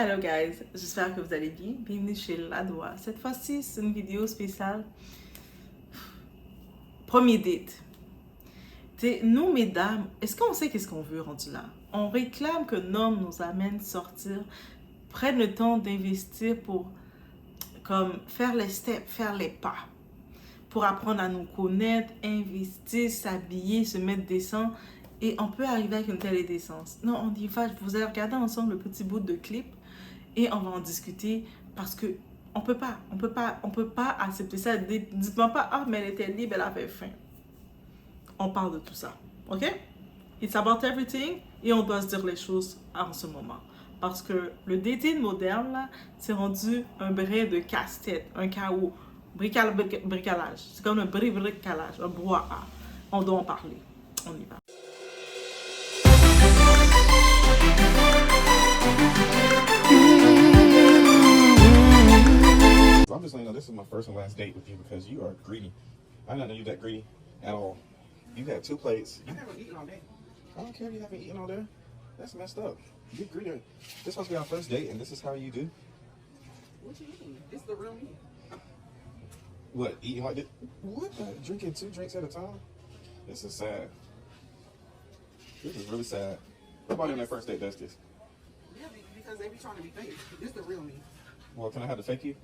Hello guys, j'espère que vous allez bien. Bienvenue chez Ladoa. Cette fois-ci, c'est une vidéo spéciale. Premier date. T'sais, nous, mesdames, est-ce qu'on sait qu'est-ce qu'on veut rendu là? On réclame que l'homme nous amène sortir, prenne le temps d'investir pour comme faire les steps, faire les pas, pour apprendre à nous connaître, investir, s'habiller, se mettre décent. Et on peut arriver avec une telle décence. Non, on dit, vous allez regarder ensemble le petit bout de clip et on va en discuter parce que on peut pas accepter ça. Dites-moi pas, ah, mais elle était libre, elle avait faim. On parle de tout ça, ok? It's about everything et on doit se dire les choses en ce moment. Parce que le dating moderne, là, c'est rendu un brin de casse-tête, un chaos, bricolage. C'est comme un bricolage, un brouhaha. On doit en parler. On y va. I'm just letting you know this is my first and last date with you because you are greedy. I didn't know you that greedy at all. You had 2 plates. I haven't eaten all day. I don't care if you haven't eaten all day. That's messed up. You greedy. This is supposed to be our first date, and this is how you do. What you mean? It's the real me. What? Eating like this? What? Drinking 2 drinks at a time? This is sad. This is really sad. Nobody on that first date does this. Yeah, because they be trying to be fake. This the real me. Well, can I have to fake you?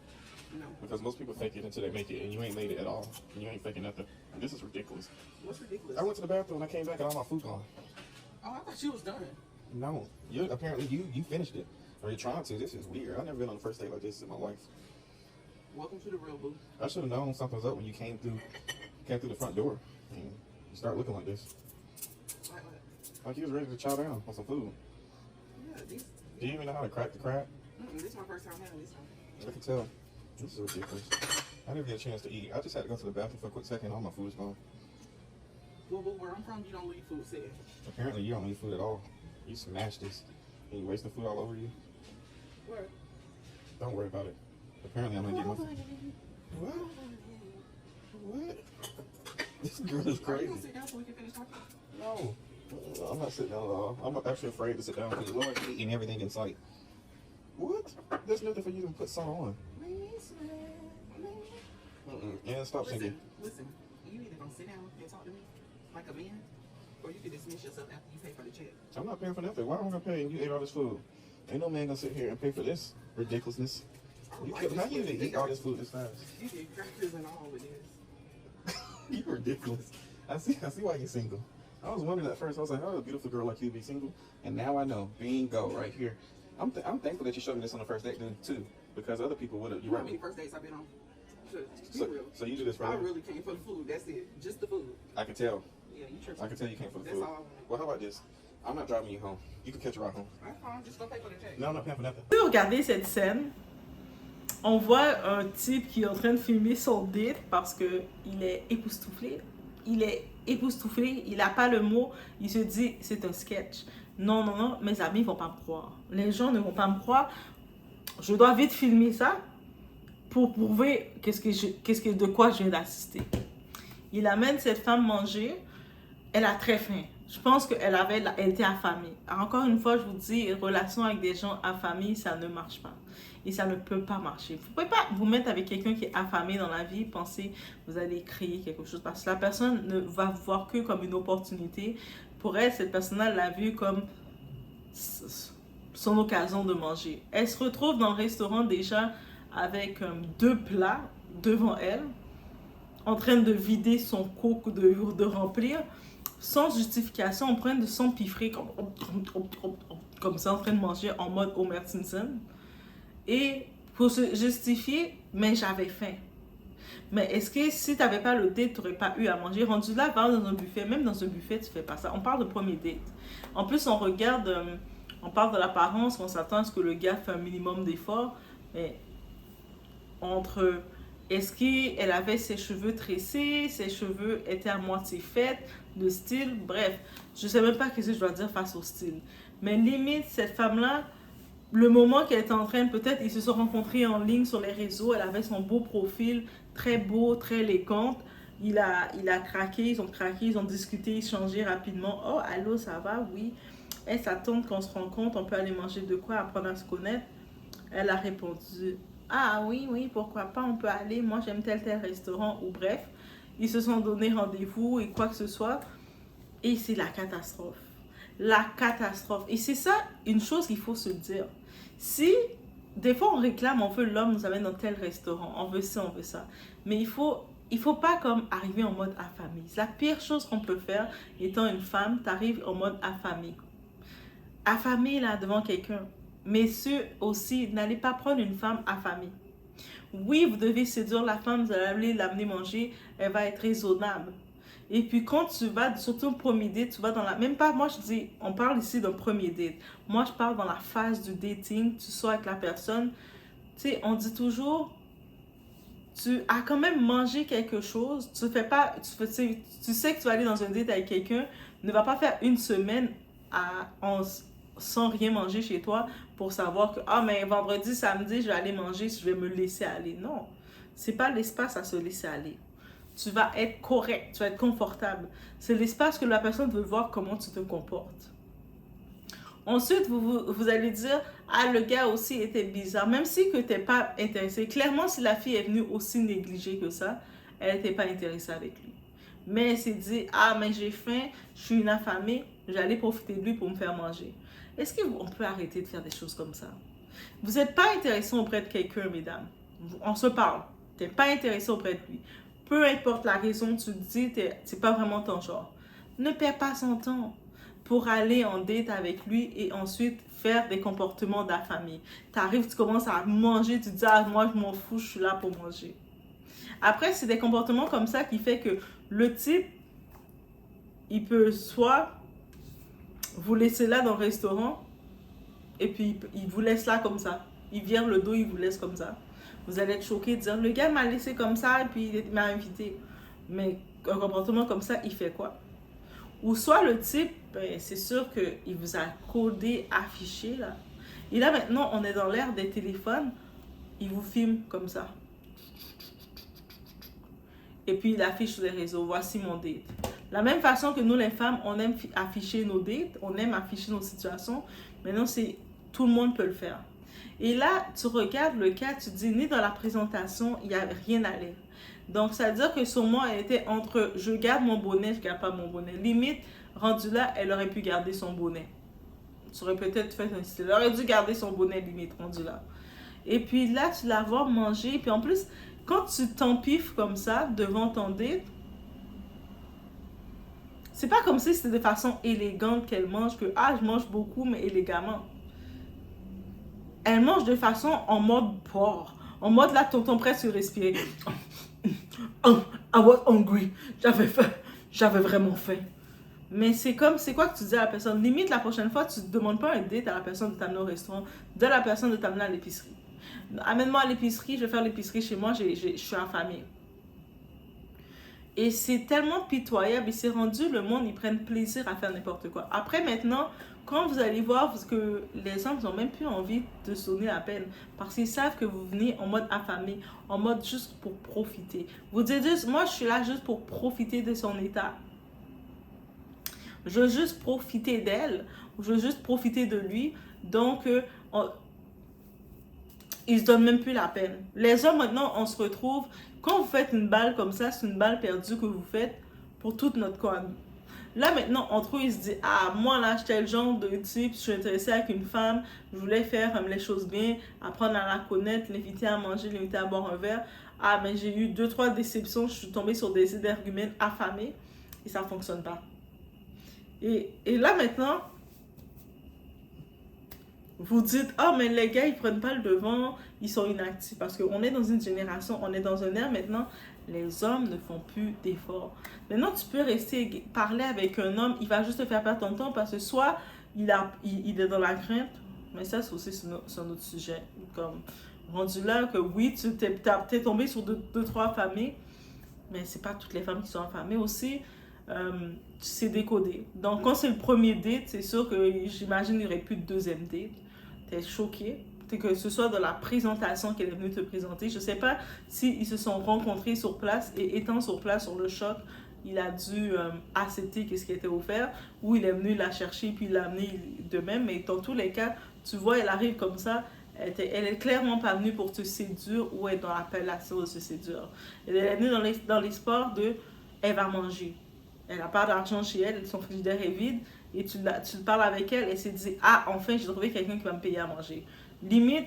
No. Because most people fake it until they make it, and you ain't made it at all. And you ain't faking nothing. This is ridiculous. What's ridiculous? I went to the bathroom and I came back and all my food gone. Oh, I thought she was done. No, apparently you finished it, or you're trying to. This is weird. I've never been on a first date like this in my life. Welcome to the real boo. I should have known something was up when you came through the front door, and you start looking like this. Like you was ready to chow down on some food. Yeah, this. Do you even know how to crack the crab? This is my first time having this one. I can tell. This is ridiculous. I didn't get a chance to eat. I just had to go to the bathroom for a quick second. All my food is gone. Well, but where I'm from, you don't leave food safe. Apparently, you don't eat food at all. You smashed this. And you wasting food all over you. Where? Don't worry about it. Apparently, I'm gonna get my food. What? What? This girl is Are you crazy. gonna sit down so we can finish talking? No. I'm not sitting down at all. I'm actually afraid to sit down because you're eating everything in sight. What? There's nothing for you to put salt on. And stop singing. Listen. You either gonna sit down and talk to me like a man, or you can dismiss yourself after you pay for the check. I'm not paying for nothing. Why am I gonna pay and you ate all this food? Ain't no man gonna sit here and pay for this ridiculousness. How you even eat all this food this fast? You did crackers and all with this. You're ridiculous. I see why you're single. I was wondering at first. I was like, oh, a beautiful girl like you be single. And now I know. Bingo, right here. I'm thankful that you showed me this on the first date then too, because other people would have. You know how many first dates I've been on? So you do this for I them? really came for the food. That's it. Just the food. I can tell. Yeah, you tripping. I can tell you came for the That's food. all I want. Well, how about this? I'm not driving you home. You can catch a ride home. That's fine. Just go pay for the check. No, I'm not paying for nothing. Si vous regardez cette scène, on voit un type qui est en train de filmer son date parce que il est époustouflé. Il est époustouflé, il n'a pas le mot, il se dit c'est un sketch. Non, non, non, mes amis ne vont pas me croire. Les gens ne vont pas me croire. Je dois vite filmer ça pour prouver de quoi je viens d'assister. Il amène cette femme manger, elle a très faim. Je pense qu'elle était affamée. Encore une fois, je vous dis, relation avec des gens affamés, ça ne marche pas. Et ça ne peut pas marcher. Vous ne pouvez pas vous mettre avec quelqu'un qui est affamé dans la vie, penser vous allez créer quelque chose. Parce que la personne ne va vous voir que comme une opportunité. Pour elle, cette personne-là l'a vu comme son occasion de manger. Elle se retrouve dans le restaurant déjà avec 2 plats devant elle, en train de vider son coke, de remplir, sans justification, en train de s'empiffrer comme ça, en train de manger en mode Homer Simpson. Et pour se justifier, mais j'avais faim. Mais est-ce que si tu n'avais pas le date, tu n'aurais pas eu à manger? Rendu là, va dans un buffet. Même dans un buffet, tu ne fais pas ça. On parle de premier date. En plus, on regarde, on parle de l'apparence, on s'attend à ce que le gars fait un minimum d'efforts. Mais entre est-ce qu'elle avait ses cheveux tressés, ses cheveux étaient à moitié faits, le style, bref. Je ne sais même pas ce que je dois dire face au style. Mais limite, cette femme-là, le moment qu'elle était en train, peut-être ils se sont rencontrés en ligne sur les réseaux, elle avait son beau profil, très beau, très élégante. Il a craqué, ils ont discuté, échangé rapidement. Oh, allô, ça va? Oui. Elle s'attend qu'on se rencontre, on peut aller manger de quoi, apprendre à se connaître. Elle a répondu, ah oui, oui, pourquoi pas, on peut aller, moi j'aime tel restaurant, ou bref. Ils se sont donné rendez-vous et quoi que ce soit. Et c'est la catastrophe. La catastrophe. Et c'est ça, une chose qu'il faut se dire. Si, des fois on réclame, on veut l'homme nous amène dans tel restaurant, on veut ça, on veut ça. Mais il faut pas comme arriver en mode affamé. C'est la pire chose qu'on peut faire, étant une femme, t'arrives en mode affamé. Affamé là devant quelqu'un. Messieurs aussi, n'allez pas prendre une femme affamée. Oui, vous devez séduire la femme, vous allez l'amener manger, elle va être raisonnable. Et puis quand tu vas, surtout au premier date, tu vas dans la... Même pas, moi je dis, on parle ici d'un premier date. Moi je parle dans la phase du dating, tu sors avec la personne. Tu sais, on dit toujours, tu as quand même mangé quelque chose. Tu fais pas, tu sais que tu vas aller dans un date avec quelqu'un, ne va pas faire une semaine sans rien manger chez toi pour savoir que, ah, mais vendredi, samedi, je vais aller manger, je vais me laisser aller. Non, c'est pas l'espace à se laisser aller. Tu vas être correct, tu vas être confortable. C'est l'espace que la personne veut voir comment tu te comportes. Ensuite, vous allez dire, ah, le gars aussi était bizarre. Même si que tu n'es pas intéressé. Clairement, si la fille est venue aussi négligée que ça, elle n'était pas intéressée avec lui. Mais elle s'est dit, ah, mais j'ai faim, je suis une affamée, j'allais profiter de lui pour me faire manger. Est-ce qu'on peut arrêter de faire des choses comme ça? Vous n'êtes pas intéressé auprès de quelqu'un, mesdames. On se parle. Tu n'es pas intéressé auprès de lui. Peu importe la raison, tu te dis, c'est pas vraiment ton genre. Ne perds pas son temps pour aller en date avec lui et ensuite faire des comportements d'affamé. Tu arrives, tu commences à manger, tu te dis, ah, moi je m'en fous, je suis là pour manger. Après, c'est des comportements comme ça qui fait que le type, il peut soit vous laisser là dans le restaurant et puis il vous laisse là comme ça. Il vire le dos, il vous laisse comme ça. Vous allez être choqué de dire, le gars m'a laissé comme ça et puis il m'a invité. Mais un comportement comme ça, il fait quoi? Ou soit le type, ben, c'est sûr qu'il vous a codé, affiché là. Et là maintenant, on est dans l'ère des téléphones. Il vous filme comme ça. Et puis il affiche sur les réseaux, voici mon date. La même façon que nous les femmes, on aime afficher nos dates, on aime afficher nos situations. Maintenant, tout le monde peut le faire. Et là, tu regardes le cas, tu te dis, ni dans la présentation, il n'y a rien à lire. Donc, ça veut dire que sur moi, elle était entre je garde mon bonnet, je garde pas mon bonnet. Limite, rendu là, elle aurait pu garder son bonnet. Tu aurais peut-être fait un style. Elle aurait dû garder son bonnet, limite, rendu là. Et puis là, tu la vois manger. Puis en plus, quand tu t'empiffes comme ça devant ton date, c'est pas comme si c'était de façon élégante qu'elle mange, que ah, je mange beaucoup, mais élégamment. Elle mange de façon en mode porc. En mode là, tonton presque respirer. Oh, I was hungry. J'avais faim. J'avais vraiment faim. Mais c'est quoi que tu dis à la personne? Limite, la prochaine fois, tu ne demandes pas un date à la personne de t'amener au restaurant. De la personne de t'amener à l'épicerie. Amène-moi à l'épicerie, je vais faire l'épicerie chez moi, je suis affamée. Et c'est tellement pitoyable, il s'est rendu, le monde, ils prennent plaisir à faire n'importe quoi. Après, maintenant, quand vous allez voir que les hommes n'ont même plus envie de sonner la peine, parce qu'ils savent que vous venez en mode affamé, en mode juste pour profiter. Vous dites juste, moi, je suis là juste pour profiter de son état. Je veux juste profiter d'elle, je veux juste profiter de lui. Donc, ils se donnent même plus la peine. Les hommes, maintenant, on se retrouve, quand vous faites une balle comme ça, c'est une balle perdue que vous faites pour toute notre corps. Là, maintenant, entre eux, ils se disent, ah, moi, là, j'étais le genre de type, je suis intéressée avec une femme, je voulais faire les choses bien, apprendre à la connaître, l'inviter à manger, l'inviter à boire un verre. Ah, mais j'ai eu 2-3 déceptions, je suis tombée sur des énergumènes affamés et ça ne fonctionne pas. Et là, maintenant, vous dites, ah, mais les gars, ils prennent pas le devant, ils sont inactifs. Parce qu'on est dans une génération, on est dans un ère maintenant, les hommes ne font plus d'efforts. Maintenant, tu peux rester, parler avec un homme, il va juste te faire perdre ton temps parce que soit il est dans la crainte, mais ça, c'est aussi un autre sujet. Comme rendu là, que oui, tu t'es tombé sur 2-3 familles, mais c'est pas toutes les femmes qui sont affamées aussi. C'est décodé. Donc, quand c'est le premier date, c'est sûr que j'imagine qu'il n'y aurait plus de deuxième date. T'es choqué. Que ce soit dans la présentation qu'elle est venue te présenter. Je ne sais pas s'ils se sont rencontrés sur place et étant sur place, sur le choc, il a dû accepter ce qui était offert ou il est venu la chercher puis l'a amené de même. Mais dans tous les cas, tu vois, elle arrive comme ça. Elle est clairement pas venue pour te séduire ou être dans l'appellation de se séduire. Elle est venue dans l'espoir de, elle va manger. Elle n'a pas d'argent chez elle, son frigidaire est vide, et tu parles avec elle, et s'est dit, ah, enfin, j'ai trouvé quelqu'un qui va me payer à manger. Limite,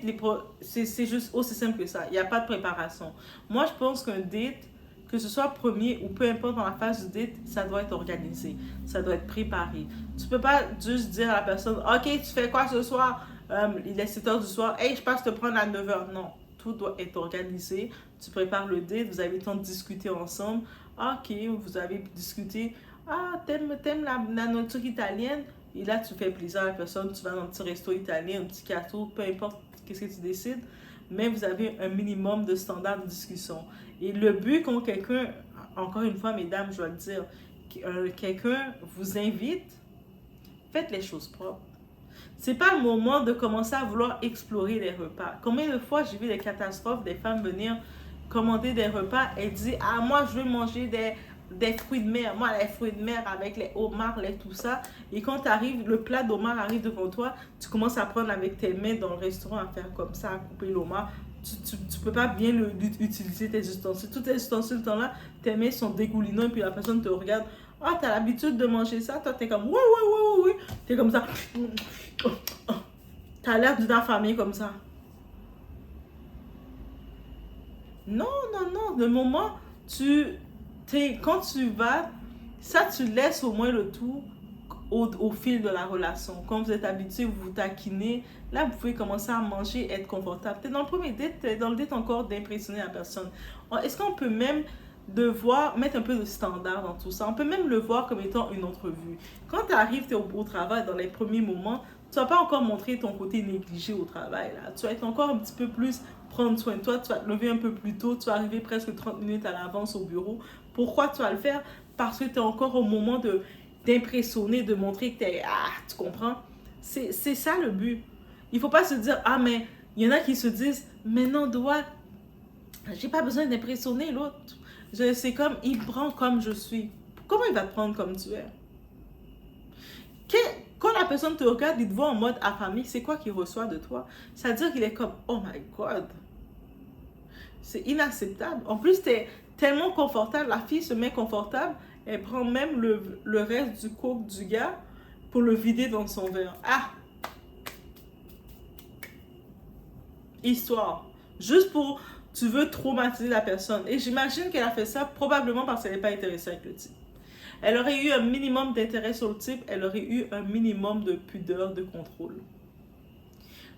c'est juste aussi simple que ça. Il n'y a pas de préparation. Moi, je pense qu'un date, que ce soit premier ou peu importe dans la phase du date, ça doit être organisé. Ça doit être préparé. Tu peux pas juste dire à la personne, ok, tu fais quoi ce soir? Il est 7h du soir. Hey, je passe te prendre à 9h. Non, tout doit être organisé. Tu prépares le date, vous avez le temps de discuter ensemble. Ok, vous avez discuté. Ah, t'aimes la nourriture italienne? Et là, tu fais plaisir à la personne. Tu vas dans un petit resto italien, un petit gâteau, peu importe qu'est-ce que tu décides. Mais vous avez un minimum de standards de discussion. Et le but, quand quelqu'un, encore une fois, mesdames, je dois le dire, quelqu'un vous invite, faites les choses propres. C'est pas le moment de commencer à vouloir explorer les repas. Combien de fois j'ai vu des catastrophes, des femmes venir commander des repas et dire, ah, moi, je veux manger des fruits de mer. Moi, les fruits de mer avec les homards, tout ça. Et quand le plat d'homard arrive devant toi, tu commences à prendre avec tes mains dans le restaurant à faire comme ça, à couper l'homard. Tu peux pas bien utiliser tes ustensiles. Tous tes ustensiles, là, tes mains sont dégoulinants et puis la personne te regarde. Ah, t'as l'habitude de manger ça? Toi, t'es comme, oui. T'es comme ça. T'as l'air d'une affamée comme ça. Non. Le moment, quand tu vas, ça, tu laisses au moins le tout au fil de la relation. Quand vous êtes habitué, vous vous taquinez, là, vous pouvez commencer à manger, être confortable. T'es dans le premier date, t'es dans le date encore d'impressionner la personne. Est-ce qu'on peut même devoir mettre un peu de standard dans tout ça? On peut même le voir comme étant une entrevue. Quand tu arrives, tu es au travail, dans les premiers moments, tu vas pas encore montrer ton côté négligé au travail. Là. Tu vas être encore un petit peu plus prendre soin de toi, tu vas te lever un peu plus tôt, tu vas arriver presque 30 minutes à l'avance au bureau. Pourquoi tu vas le faire? Parce que tu es encore au moment d'impressionner, de montrer que tu es... Ah, tu comprends? C'est ça le but. Il faut pas se dire, ah, mais il y en a qui se disent, mais non, j'ai pas besoin d'impressionner l'autre. C'est comme, il me prend comme je suis. Comment il va te prendre comme tu es? Quand la personne te regarde, il te voit en mode affamé, c'est quoi qu'il reçoit de toi? C'est-à-dire qu'il est comme, oh my God. C'est inacceptable. En plus, tu es tellement confortable. La fille se met confortable. Elle prend même le reste du coke du gars pour le vider dans son verre. Ah! Histoire. Juste pour... Tu veux traumatiser la personne. Et j'imagine qu'elle a fait ça probablement parce qu'elle n'est pas intéressée avec le type. Elle aurait eu un minimum d'intérêt sur le type, elle aurait eu un minimum de pudeur, de contrôle.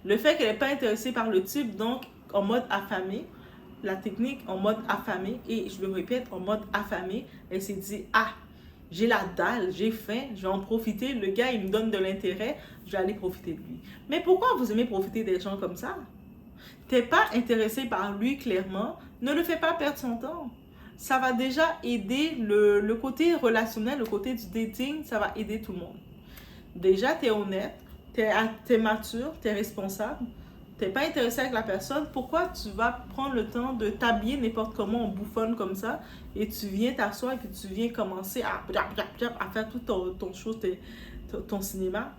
Le fait qu'elle n'est pas intéressée par le type, donc en mode affamé, la technique en mode affamé, et je le répète, en mode affamé, elle s'est dit, ah, j'ai la dalle, j'ai faim, je vais en profiter, le gars il me donne de l'intérêt, je vais aller profiter de lui. Mais pourquoi vous aimez profiter des gens comme ça? T'es pas intéressé par lui clairement, ne le fais pas perdre son temps. Ça va déjà aider le côté relationnel, le côté du dating, ça va aider tout le monde. Déjà, tu es honnête, tu es mature, tu es responsable, tu n'es pas intéressé avec la personne. Pourquoi tu vas prendre le temps de t'habiller n'importe comment, en bouffonne comme ça, et tu viens t'asseoir et puis tu viens commencer à faire tout ton show, ton cinéma?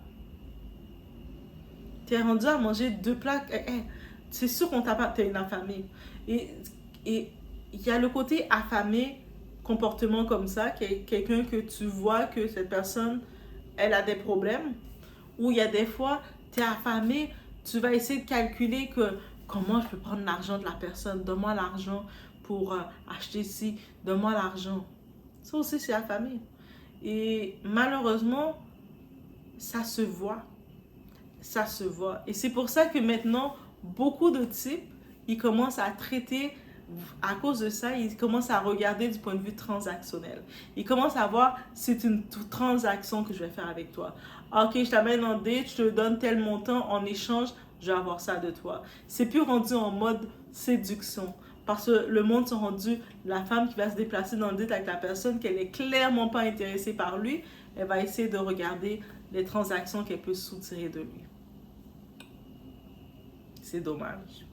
Tu es rendu à manger 2 plats. C'est sûr qu'on t'a pas, t'es une affamée. Et il y a le côté affamé, comportement comme ça, quelqu'un que tu vois que cette personne, elle a des problèmes. Ou il y a des fois, tu es affamé, tu vas essayer de calculer que comment je peux prendre l'argent de la personne. Donne-moi l'argent pour acheter ci, donne-moi l'argent. Ça aussi, c'est affamé. Et malheureusement, ça se voit. Ça se voit. Et c'est pour ça que maintenant, beaucoup de types, ils commencent à traiter... À cause de ça, ils commencent à regarder du point de vue transactionnel. Ils commencent à voir, c'est une transaction que je vais faire avec toi. Ok, je t'amène en date, je te donne tel montant, en échange, je vais avoir ça de toi. C'est plus rendu en mode séduction. Parce que le monde s'est rendu, la femme qui va se déplacer dans le date avec la personne, qu'elle n'est clairement pas intéressée par lui, elle va essayer de regarder les transactions qu'elle peut soutirer de lui. C'est dommage.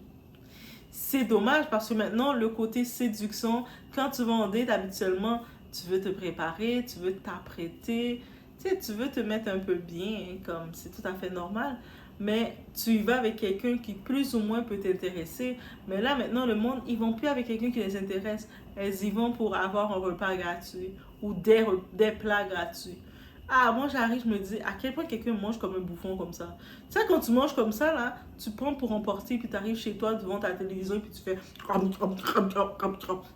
C'est dommage parce que maintenant, le côté séduction, quand tu vas en date, habituellement, tu veux te préparer, tu veux t'apprêter, tu sais, tu veux te mettre un peu bien, comme c'est tout à fait normal. mais tu y vas avec quelqu'un qui plus ou moins peut t'intéresser. Mais là, maintenant, le monde, ils vont plus avec quelqu'un qui les intéresse. Elles y vont pour avoir un repas gratuit ou des plats gratuits. Ah, moi j'arrive, je me dis, à quel point quelqu'un mange comme un bouffon comme ça. Tu sais, quand tu manges comme ça, là, tu prends pour emporter, puis tu arrives chez toi devant ta télévision, puis tu fais...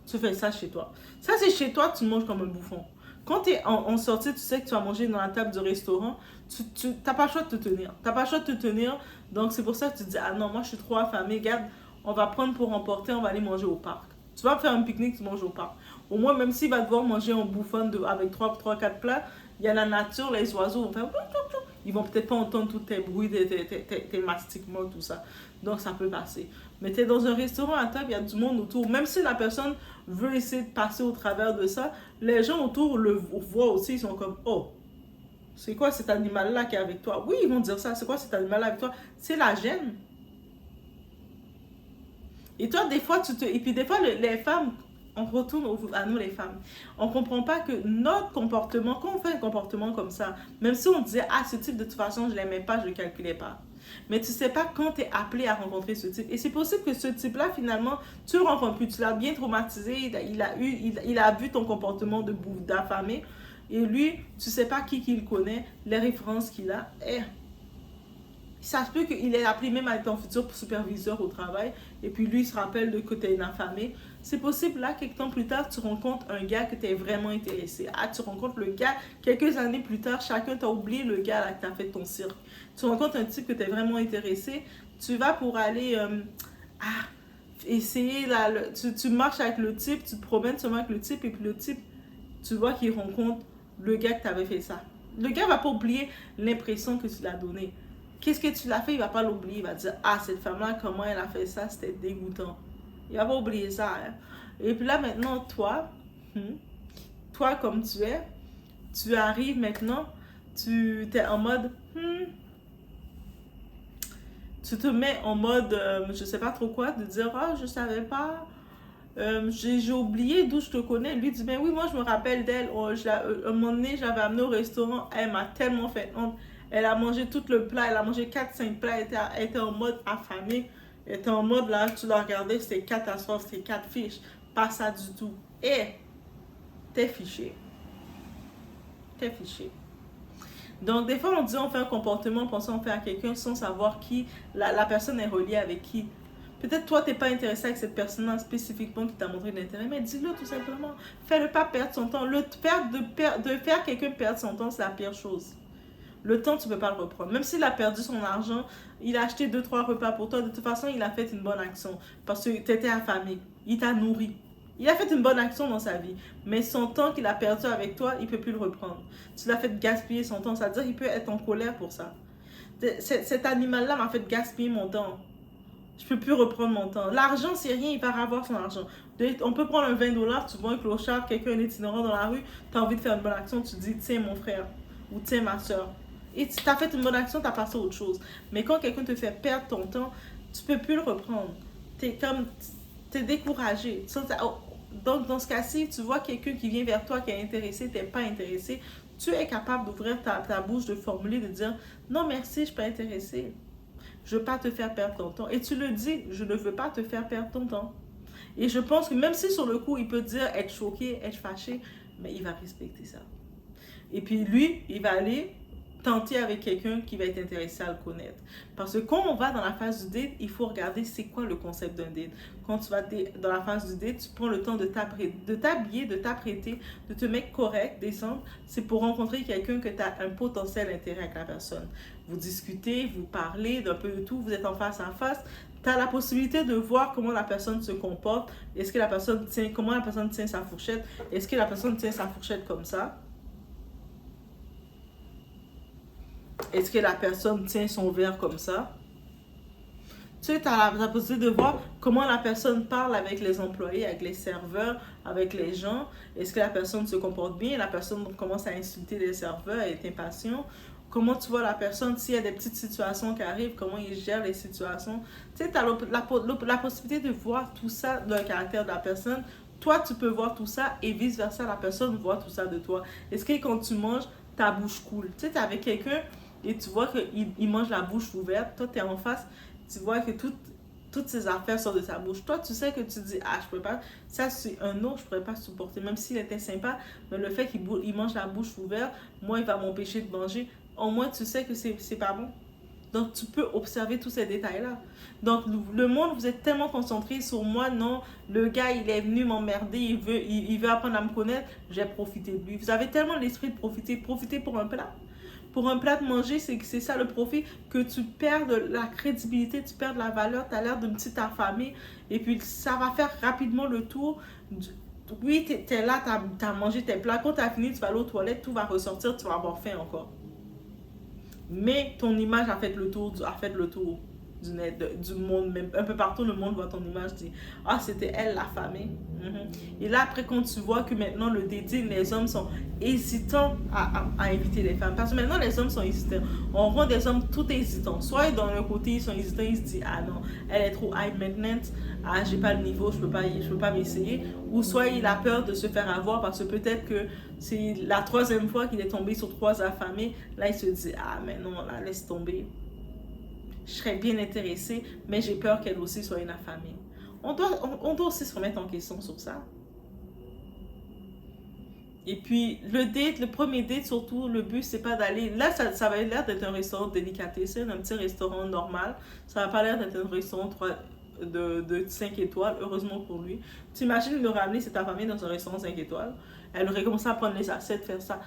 Tu fais ça chez toi. Ça, c'est chez toi, tu manges comme un bouffon. Quand tu es en sortie, tu sais que tu vas manger dans la table du restaurant, tu n'as pas le choix de te tenir. Tu n'as pas le choix de te tenir, donc c'est pour ça que tu te dis, ah non, moi je suis trop affamée, regarde, on va prendre pour emporter, on va aller manger au parc. Tu vas faire un pique-nique, tu manges au parc. Au moins, même s'il va devoir manger un bouffon avec 3-4 plats, il y a la nature, les oiseaux vont faire... Ils vont peut-être pas entendre tous tes bruits, tes mastiquements, tout ça. Donc, ça peut passer. Mais tu es dans un restaurant à table, il y a du monde autour. Même si la personne veut essayer de passer au travers de ça, les gens autour le voient aussi. Ils sont comme, oh, c'est quoi cet animal-là qui est avec toi? Oui, ils vont dire ça. C'est quoi cet animal-là avec toi? C'est la gêne. Et toi, des fois, Et puis, des fois, les femmes... On retourne à nous les femmes. On ne comprend pas que notre comportement, quand on fait un comportement comme ça, même si on disait, ah, ce type de toute façon, je ne l'aimais pas, je ne le calculais pas. Mais tu ne sais pas quand tu es appelé à rencontrer ce type. Et c'est possible que ce type-là, finalement, tu ne le rencontres plus. Tu l'as bien traumatisé, il a vu ton comportement de bouffe, d'affamé. Et lui, tu ne sais pas qui qu'il connaît, les références qu'il a. Et ça se peut qu'il ait appelé même à ton futur superviseur au travail. Et puis lui, il se rappelle de que tu es une affamée. C'est possible, là, quelques temps plus tard, tu rencontres un gars que tu es vraiment intéressé. Ah, tu rencontres le gars, quelques années plus tard, chacun t'a oublié le gars là, que tu as fait ton cirque. Tu rencontres un type que tu es vraiment intéressé. Tu vas pour aller essayer, là, tu marches avec le type, tu te promènes seulement avec le type, et puis le type, tu vois qu'il rencontre le gars que tu avais fait ça. Le gars va pas oublier l'impression que tu l'as donnée. Qu'est-ce que tu l'as fait, il va pas l'oublier. Il va dire, ah, cette femme-là, comment elle a fait ça, c'était dégoûtant. Il va pas oublier ça. Hein. Et puis là, maintenant, toi comme tu arrives maintenant, tu es en mode, tu te mets en mode, je sais pas trop quoi, de dire, ah, je savais pas, j'ai oublié d'où je te connais. Lui dit, mais oui, moi, je me rappelle d'elle. Un moment donné, j'avais amené au restaurant, elle m'a tellement fait honte. Elle a mangé tout le plat, elle a mangé 4-5 plats, elle était en mode affamée. Elle était en mode là, tu la regardais, c'était catastrophe, c'était 4 fiches. Pas ça du tout. Et t'es fiché. T'es fiché. Donc, des fois, on dit on fait un comportement, pensant faire à quelqu'un sans savoir qui, la personne est reliée avec qui. Peut-être toi, tu n'es pas intéressé avec cette personne-là spécifiquement qui t'a montré de l'intérêt, mais dis-le tout simplement. Fais-le pas perdre son temps. De faire quelqu'un perdre son temps, c'est la pire chose. Le temps, tu ne peux pas le reprendre. Même s'il a perdu son argent, il a acheté 2-3 repas pour toi. De toute façon, il a fait une bonne action. Parce que tu étais affamé. Il t'a nourri. Il a fait une bonne action dans sa vie. Mais son temps qu'il a perdu avec toi, il ne peut plus le reprendre. Tu l'as fait gaspiller son temps. C'est-à-dire qu'il peut être en colère pour ça. Cet animal-là m'a fait gaspiller mon temps. Je ne peux plus reprendre mon temps. L'argent, c'est rien. Il va avoir son argent. On peut prendre un 20$. Tu vois un clochard, quelqu'un, un itinérant dans la rue. Tu as envie de faire une bonne action. Tu dis, tiens mon frère. Ou tiens ma soeur. Et tu as fait une bonne action, tu as passé à autre chose. Mais quand quelqu'un te fait perdre ton temps, tu ne peux plus le reprendre. Tu es découragé. Donc, dans ce cas-ci, tu vois quelqu'un qui vient vers toi, qui est intéressé, tu n'es pas intéressé, tu es capable d'ouvrir ta bouche, de formuler, de dire « Non, merci, je ne suis pas intéressé. Je ne veux pas te faire perdre ton temps. » Et tu le dis, je ne veux pas te faire perdre ton temps. Et je pense que même si sur le coup, il peut dire être choqué, être fâché, mais il va respecter ça. Et puis lui, il va aller tenter avec quelqu'un qui va être intéressé à le connaître. Parce que quand on va dans la phase du date, il faut regarder c'est quoi le concept d'un date. Quand tu vas dans la phase du date, tu prends le temps de t'habiller, de t'apprêter, de te mettre correct, descendre. C'est pour rencontrer quelqu'un que tu as un potentiel intérêt avec la personne. Vous discutez, vous parlez d'un peu de tout, vous êtes en face à face. Tu as la possibilité de voir comment la personne se comporte. Est-ce que la personne comment la personne tient sa fourchette? Est-ce que la personne tient sa fourchette comme ça? Est-ce que la personne tient son verre comme ça? Tu sais, tu as la possibilité de voir comment la personne parle avec les employés, avec les serveurs, avec les gens. Est-ce que la personne se comporte bien? La personne commence à insulter les serveurs, elle est impatient. Comment tu vois la personne, s'il y a des petites situations qui arrivent, comment il gère les situations. Tu sais, tu as la possibilité de voir tout ça dans le caractère de la personne. Toi, tu peux voir tout ça et vice-versa, la personne voit tout ça de toi. Est-ce que quand tu manges, ta bouche coule? Tu sais, tu es avec quelqu'un, et tu vois qu'il mange la bouche ouverte, toi, tu es en face, tu vois que toutes ces affaires sortent de sa bouche. Toi, tu sais que tu dis, ah, je peux pas, ça c'est un autre, je pourrais pas supporter, même s'il était sympa, mais le fait qu'il mange la bouche ouverte, moi, il va m'empêcher de manger. Au moins, tu sais que c'est pas bon. Donc, tu peux observer tous ces détails-là. Donc, le monde, vous êtes tellement concentré sur moi, non, le gars, il est venu m'emmerder, il veut apprendre à me connaître, j'ai profité de lui. Vous avez tellement l'esprit de profiter pour un plat. Pour un plat de manger, c'est ça le profit, que tu perds de la crédibilité, tu perds de la valeur, tu as l'air d'une petite affamée, et puis ça va faire rapidement le tour. Oui, tu es là, tu as mangé tes plats, quand tu as fini, tu vas aller aux toilettes, tout va ressortir, tu vas avoir faim encore. Mais ton image a fait le tour du net, du monde, même un peu partout le monde voit ton image, dit ah, c'était elle la famille. Et là après, quand tu vois que maintenant le dating, les hommes sont hésitants à inviter les femmes, parce que maintenant les hommes sont hésitants, on voit des hommes tout hésitants, soit dans le côté ils sont hésitants, ils se disent ah non, elle est trop high maintenance, ah j'ai pas le niveau, je peux pas m'essayer, ou soit il a peur de se faire avoir parce que peut-être que c'est la 3e fois qu'il est tombé sur 3 affamés, là il se dit ah mais non, là laisse tomber, je serais bien intéressée, mais j'ai peur qu'elle aussi soit une affamée. On doit aussi se remettre en question sur ça. Et puis, le premier date, surtout, le but, c'est pas d'aller... Là, ça va l'air d'être un restaurant délicatessen, un petit restaurant normal. Ça va pas l'air d'être un restaurant de 5 étoiles, heureusement pour lui. Tu imagines le ramener cette affamée dans un restaurant 5 étoiles. Elle aurait commencé à prendre les assiettes, faire ça,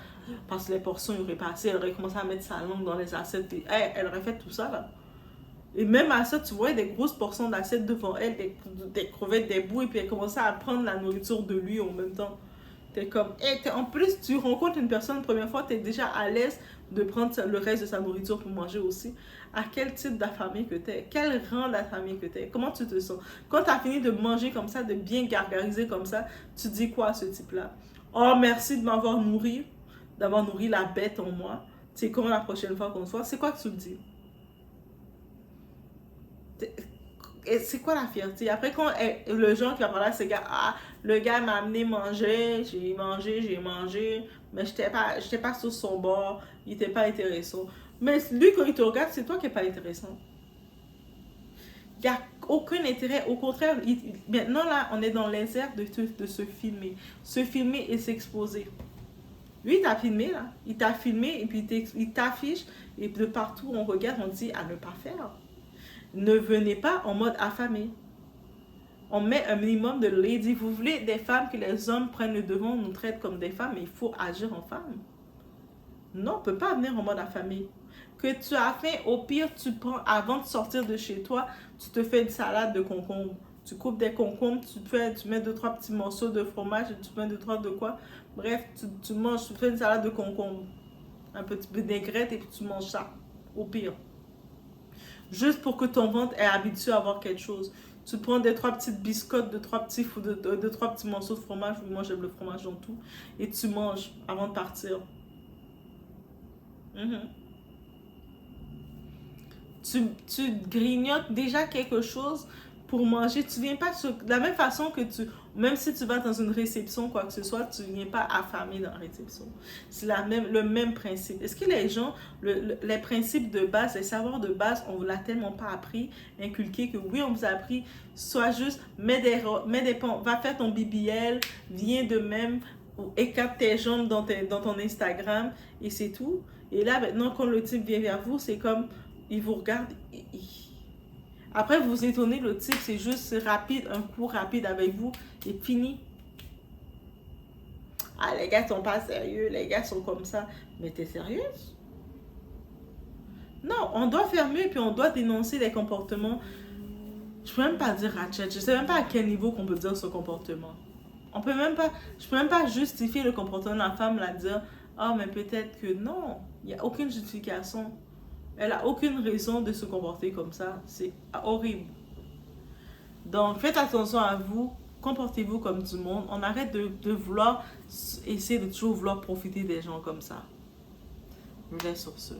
parce que les portions auraient passé. Elle aurait commencé à mettre sa langue dans les assiettes. Et, elle aurait fait tout ça, là. Et même à ça, tu vois des grosses portions d'assiettes devant elle, des crevettes, des bouts, et puis elle commençait à prendre la nourriture de lui en même temps. T'es comme, en plus, tu rencontres une personne la première fois, t'es déjà à l'aise de prendre le reste de sa nourriture pour manger aussi. À quel type d'affamé que t'es? Quel rang d'affamé que t'es? Comment tu te sens? Quand t'as fini de manger comme ça, de bien gargariser comme ça, tu dis quoi à ce type-là? Oh, merci de m'avoir nourri, d'avoir nourri la bête en moi. C'est quand la prochaine fois qu'on se voit, c'est quoi que tu me dis? C'est quoi la fierté? Après, quand le genre qui va parler à ce gars, ah, le gars m'a amené manger, j'ai mangé, mais j'étais pas sur son bord, il était pas intéressant. Mais lui, quand il te regarde, c'est toi qui n'es pas intéressant. Il n'y a aucun intérêt, au contraire, maintenant là, on est dans l'insert de se filmer. Se filmer et s'exposer. Lui, il t'a filmé là, il t'a filmé et puis il t'affiche, et de partout on regarde, on dit à ne pas faire. Ne venez pas en mode affamé. On met un minimum de lady. Vous voulez des femmes que les hommes prennent le devant, nous traitent comme des femmes, mais il faut agir en femme. Non, on ne peut pas venir en mode affamé. Que tu as faim, au pire, tu prends, avant de sortir de chez toi, tu te fais une salade de concombres. Tu coupes des concombres, tu mets 2-3 petits morceaux de fromage, tu mets 2-3 de quoi. Bref, tu manges, tu fais une salade de concombres. Un petit peu vinaigrette et puis tu manges ça. Au pire. Juste pour que ton ventre est habitué à avoir quelque chose. Tu prends 2-3 petites biscottes, 2-3 petits morceaux de fromage. Oui, moi j'aime le fromage dans tout. Et tu manges avant de partir. Tu grignotes déjà quelque chose pour manger. Tu viens pas de la même façon que même si tu vas dans une réception, quoi que ce soit, tu viens pas affamé dans la réception. C'est le même principe. Est-ce que les gens, les principes de base, les savoirs de base, on vous l'a tellement pas appris, inculqué, que oui, on vous a appris, soit juste, mets des va faire ton BBL, viens de même, écarte tes jambes dans ton Instagram, et c'est tout. Et là, maintenant, quand le type vient vers vous, c'est comme, il vous regarde, après, vous vous étonnez, le type, c'est juste rapide, un coup rapide avec vous, et fini. Ah, les gars sont pas sérieux, les gars sont comme ça. Mais t'es sérieuse? Non, on doit faire mieux, puis on doit dénoncer les comportements. Je peux même pas dire ratchet, je sais même pas à quel niveau qu'on peut dire ce comportement. Je peux même pas justifier le comportement de la femme, la dire, ah, mais peut-être que non, il n'y a aucune justification. Elle n'a aucune raison de se comporter comme ça. C'est horrible. Donc, faites attention à vous. Comportez-vous comme du monde. On arrête de vouloir essayer de toujours vouloir profiter des gens comme ça. Je vous laisse sur ce.